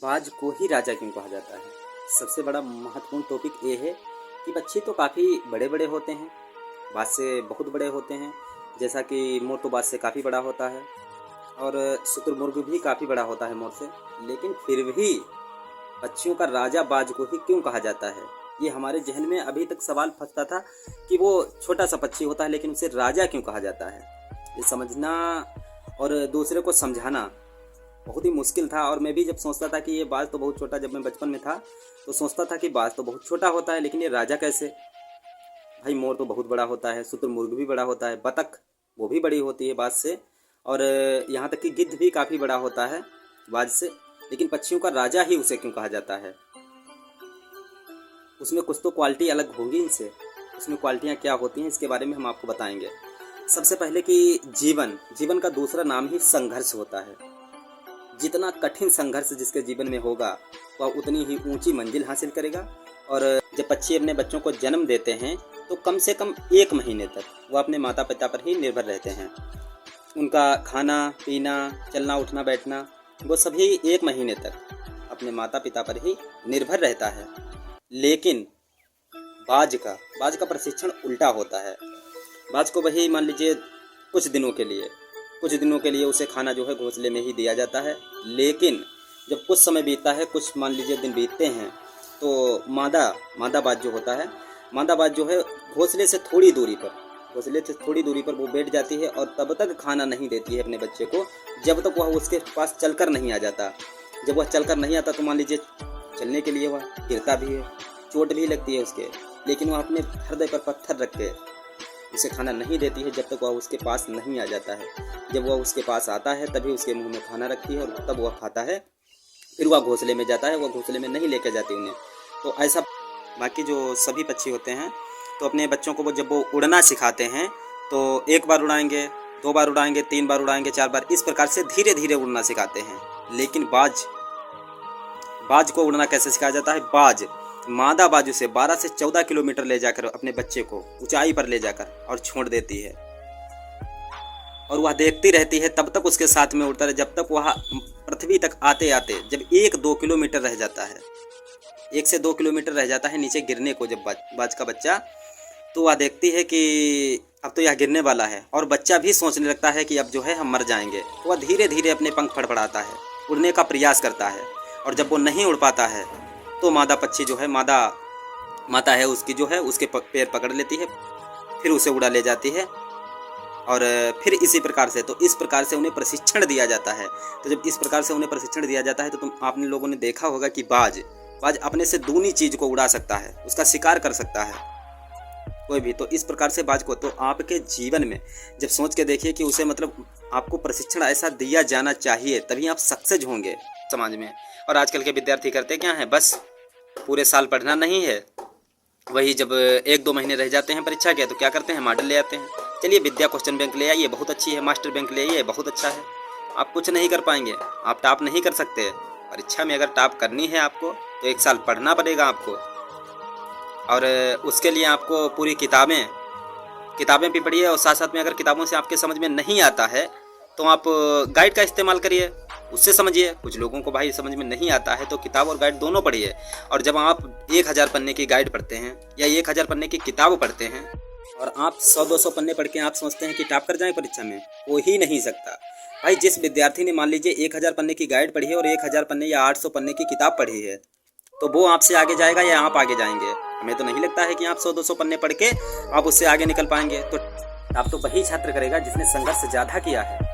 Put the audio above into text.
बाज को ही राजा क्यों कहा जाता है? सबसे बड़ा महत्वपूर्ण टॉपिक ये है कि पक्षी तो काफ़ी बड़े बड़े होते हैं, बाज से बहुत बड़े होते हैं। जैसा कि मोर तो बाज से काफ़ी बड़ा होता है और शुतुरमुर्ग भी काफ़ी बड़ा होता है मोर से, लेकिन फिर भी पक्षियों का राजा बाज को ही क्यों कहा जाता है? ये हमारे जहन में अभी तक सवाल फंसता था कि वो छोटा सा पक्षी होता है लेकिन उसे राजा क्यों कहा जाता है। ये समझना और दूसरे को समझाना बहुत ही मुश्किल था। और मैं भी जब सोचता था कि ये बाज तो बहुत छोटा, जब मैं बचपन में था तो सोचता था कि बाज तो बहुत छोटा होता है लेकिन ये राजा कैसे? भाई मोर तो बहुत बड़ा होता है, शुतुरमुर्ग भी बड़ा होता है, बतख वो भी बड़ी होती है बाज से, और यहाँ तक कि गिद्ध भी काफ़ी बड़ा होता है बाज से, लेकिन पक्षियों का राजा ही उसे क्यों कहा जाता है? उसमें कुछ तो क्वालिटी अलग होगी इनसे। उसमें क्वालिटियाँ क्या होती हैं इसके बारे में हम आपको बताएंगे। सबसे पहले कि जीवन का दूसरा नाम ही संघर्ष होता है। जितना कठिन संघर्ष जिसके जीवन में होगा वह उतनी ही ऊंची मंजिल हासिल करेगा। और जब पक्षी अपने बच्चों को जन्म देते हैं तो कम से कम 1 महीने तक वह अपने माता पिता पर ही निर्भर रहते हैं। उनका खाना पीना, चलना उठना बैठना, वो सभी 1 महीने तक अपने माता पिता पर ही निर्भर रहता है। लेकिन बाज का प्रशिक्षण उल्टा होता है। बाज को वही मान लीजिए कुछ दिनों के लिए उसे खाना जो है घोंसले में ही दिया जाता है, लेकिन जब कुछ समय बीतता है, कुछ मान लीजिए दिन बीतते हैं, तो मादा बाज जो होता है, मादा बाज जो है घोंसले से थोड़ी दूरी पर वो बैठ जाती है और तब तक खाना नहीं देती है अपने बच्चे को जब तक वह उसके पास चलकर नहीं आ जाता। जब वह चलकर नहीं आता तो मान लीजिए चलने के लिए वह गिरता भी है, चोट भी लगती है उसके, लेकिन वह अपने हृदय पर पत्थर रख के उसे खाना नहीं देती है जब तक वह उसके पास नहीं आ जाता है। जब वह उसके पास आता है तभी उसके मुंह में खाना रखती है और तब वह खाता है। फिर वह घोंसले में जाता है, वह घोंसले में नहीं लेकर जाती उन्हें। तो ऐसा बाकी जो सभी पक्षी होते हैं तो अपने बच्चों को जब वो उड़ना सिखाते हैं तो 1 बार उड़ाएंगे, 2 बार उड़ाएंगे, 3 बार उड़ाएंगे, 4 बार, इस प्रकार से धीरे धीरे उड़ना सिखाते हैं। लेकिन बाज को उड़ना कैसे सिखाया जाता है? मादा बाजू से 12 से 14 किलोमीटर ले जाकर अपने बच्चे को ऊंचाई पर ले जाकर और छोड़ देती है, और वह देखती रहती है तब तक उसके साथ में उड़ता रहे जब तक वह पृथ्वी तक आते आते जब 1-2 किलोमीटर रह जाता है, 1 से 2 किलोमीटर रह जाता है नीचे गिरने को जब बाज का बच्चा, तो वह देखती है कि अब तो यह गिरने वाला है, और बच्चा भी सोचने लगता है कि अब जो है हम मर जाएंगे। तो वह धीरे धीरे अपने पंख फड़फड़ाता है, उड़ने का प्रयास करता है, और जब वो नहीं उड़ पाता है तो मादा पक्षी जो है, माता है उसकी जो है उसके पैर पकड़ लेती है, फिर उसे उड़ा ले जाती है, और फिर इस प्रकार से उन्हें प्रशिक्षण दिया जाता है। तो जब इस प्रकार से उन्हें प्रशिक्षण दिया जाता है तो आपने लोगों ने देखा होगा कि बाज अपने से दूनी चीज़ को उड़ा सकता है, उसका शिकार कर सकता है कोई भी। तो इस प्रकार से बाज को तो आपके जीवन में जब सोच के देखिए कि उसे मतलब आपको प्रशिक्षण ऐसा दिया जाना चाहिए, तभी आप सक्सेस होंगे समाज में। और आजकल के विद्यार्थी करते क्या हैं, बस पूरे साल पढ़ना नहीं है, वही जब 1-2 महीने रह जाते हैं परीक्षा के तो क्या करते हैं, मॉडल ले आते हैं। चलिए विद्या क्वेश्चन बैंक ले आइए, बहुत अच्छी है, मास्टर बैंक ले आइए, बहुत अच्छा है। आप कुछ नहीं कर पाएंगे, आप टॉप नहीं कर सकते परीक्षा में। अगर टॉप करनी है आपको तो 1 साल पढ़ना पड़ेगा आपको, और उसके लिए आपको पूरी किताबें भी पढ़िए, और साथ साथ में अगर किताबों से आपके समझ में नहीं आता है तो आप गाइड का इस्तेमाल करिए, उससे समझिए। कुछ लोगों को भाई समझ में नहीं आता है तो किताब और गाइड दोनों पढ़िए। और जब आप 1000 पन्ने की गाइड पढ़ते हैं या 1000 पन्ने की किताब पढ़ते हैं और आप 100-200 पन्ने पढ़ के आप सोचते हैं कि टॉप कर जाएं परीक्षा में, हो ही नहीं सकता। भाई जिस विद्यार्थी ने मान लीजिए 1000 पन्ने की गाइड पढ़ी है और 1000 पन्ने या 800 पन्ने की किताब पढ़ी है, तो वो आपसे आगे जाएगा या आप आगे जाएंगे? हमें तो नहीं लगता है कि आप 100-200 पन्ने पढ़ के आप उससे आगे निकल पाएंगे। तो आप तो वही छात्र करेगा जिसने संघर्ष ज़्यादा किया है।